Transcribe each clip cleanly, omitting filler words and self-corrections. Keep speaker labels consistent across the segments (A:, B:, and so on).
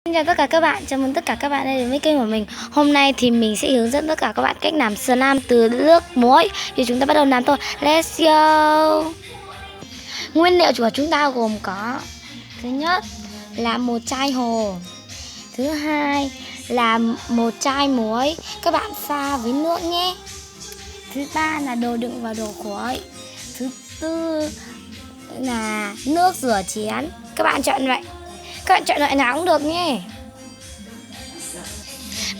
A: Xin chào tất cả các bạn, chào mừng tất cả các bạn đã đến với kênh của mình. Hôm nay thì mình sẽ hướng dẫn tất cả các bạn cách làm slime từ nước muối. Thì chúng ta bắt đầu làm thôi. Let's go. Nguyên liệu của chúng ta gồm có: thứ nhất là một chai hồ, thứ hai là một chai muối, các bạn pha với nước nhé. Thứ ba là đồ đựng và đồ khuấy. Thứ tư là nước rửa chén. Các bạn chọn loại nào cũng được nhé.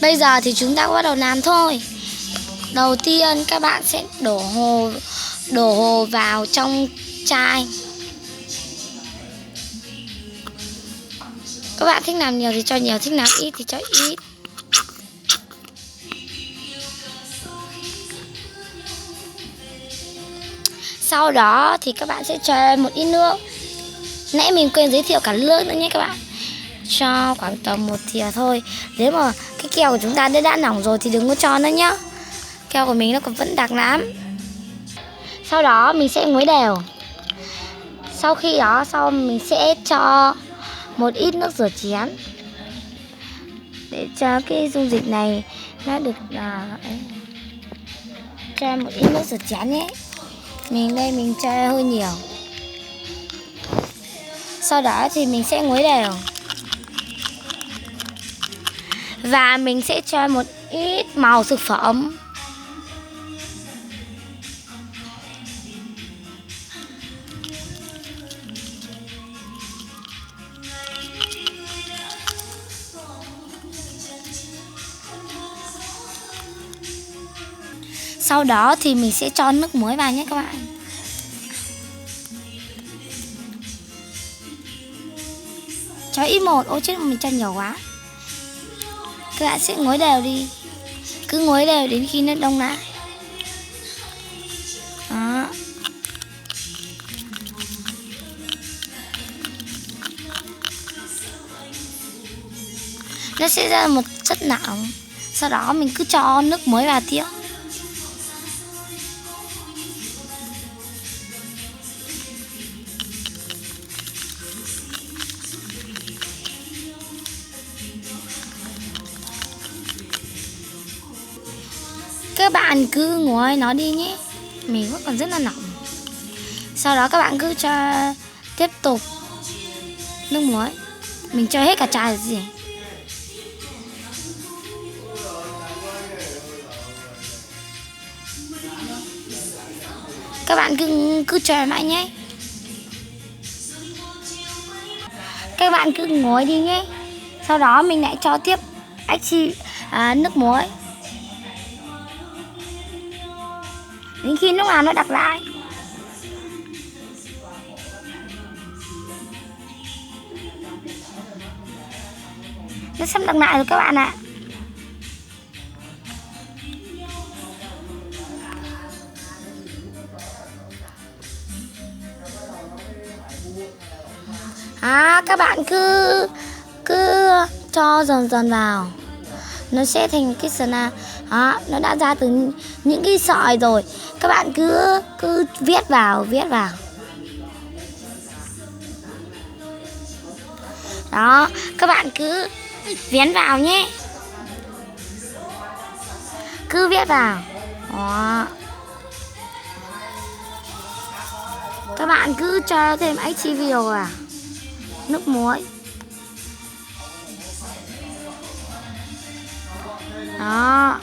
A: Bây giờ thì chúng ta bắt đầu làm thôi. Đầu tiên các bạn sẽ đổ hồ vào trong chai. Các bạn thích làm nhiều thì cho nhiều, thích làm ít thì cho ít. Sau đó thì các bạn sẽ cho một ít nước. Nãy mình quên giới thiệu cả nước nữa nhé các bạn. Cho khoảng tầm 1 thìa thôi. Nếu mà cái keo của chúng ta đã nỏng rồi thì đừng có cho nữa nhá. Keo của mình nó còn vẫn đặc lắm. Sau đó mình sẽ nguấy đều. Sau mình sẽ cho một ít nước rửa chén để cho cái dung dịch này nó được cho một ít nước rửa chén nhé. Mình cho hơi nhiều. Sau đó thì mình sẽ nguấy đều. Và mình sẽ cho một ít màu thực phẩm. Sau đó thì mình sẽ cho nước muối vào nhé các bạn. Cho ít một, ôi chết mình cho nhiều quá. Các bạn sẽ nguối đều đi. Cứ nguối đều đến khi nó đông lại. Đó. Nó sẽ ra một chất lỏng. Sau đó mình cứ cho nước muối vào tiếp. Các bạn cứ nguội nó đi nhé. Mình vẫn còn rất là nóng. Sau đó các bạn cứ cho tiếp tục nước muối. Mình cho hết cả chai rồi gì. Các bạn cứ chờ mãi nhé. Các bạn cứ nguội đi nhé. Sau đó mình lại cho tiếp nước muối. Đến khi lúc nào nó đặc lại. Nó sắp đặc lại rồi các bạn ạ. Các bạn cứ cho dần vào. Nó sẽ thành cái slime. Nó đã ra từ những cái sợi rồi. Các bạn cứ viết vào. Đó, các bạn cứ vén vào nhé. Cứ viết vào. Đó. Các bạn cứ cho thêm HCl vào. Nước muối. Đó.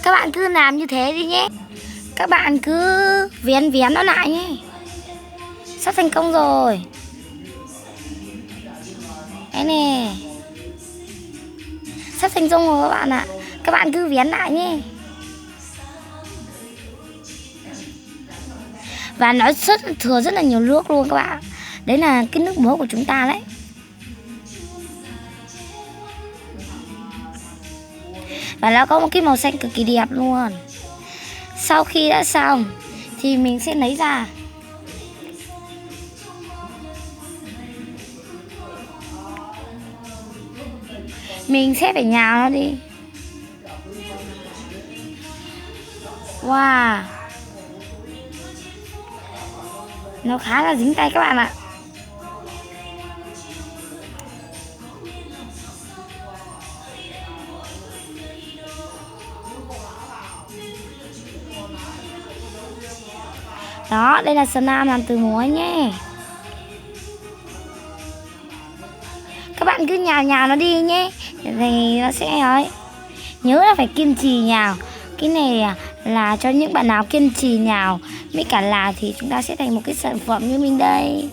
A: Các bạn cứ làm như thế đi nhé. Các bạn cứ vén nó lại nhé. Sắp thành công rồi. Đấy nè. Sắp thành công rồi các bạn ạ. Các bạn cứ vén lại nhé. Và nó thừa rất là nhiều nước luôn các bạn. Đấy là cái nước muối của chúng ta đấy. Và nó có một cái màu xanh cực kỳ đẹp luôn. Sau khi đã xong thì mình sẽ lấy ra. Mình sẽ phải nhào nó đi. Wow. Nó khá là dính tay các bạn ạ. Đó, đây là slime làm từ muối nhé. Các bạn cứ nhào nhào nó đi nhé, thì nó sẽ ấy. Nhớ là phải kiên trì nhào. Cái này là cho những bạn nào kiên trì nhào với cả là thì chúng ta sẽ thành một cái sản phẩm như mình đây.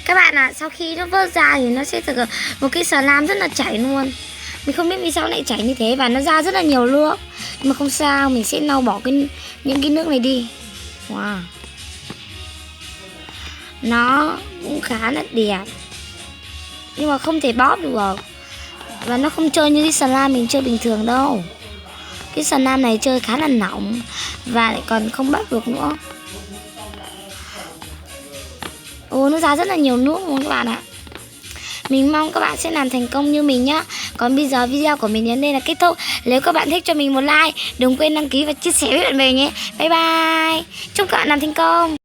A: Các bạn ạ, sau khi nó vớt ra thì nó sẽ thành một cái slime rất là chảy luôn. Mình không biết vì sao lại chảy như thế và nó ra rất là nhiều nước. Nhưng mà không sao, mình sẽ lau bỏ những cái nước này đi. Wow, nó cũng khá là đẹp, nhưng mà không thể bóp được. Và nó không chơi như cái slime mình chơi bình thường đâu. Cái slime này chơi khá là nóng và lại còn không bắt được nữa. Ồ, nó ra rất là nhiều nước luôn các bạn ạ. Mình mong các bạn sẽ làm thành công như mình nhá. Còn bây giờ video của mình đến đây là kết thúc. Nếu các bạn thích cho mình một like, đừng quên đăng ký và chia sẻ với bạn bè nhé. Bye bye. Chúc các bạn làm thành công.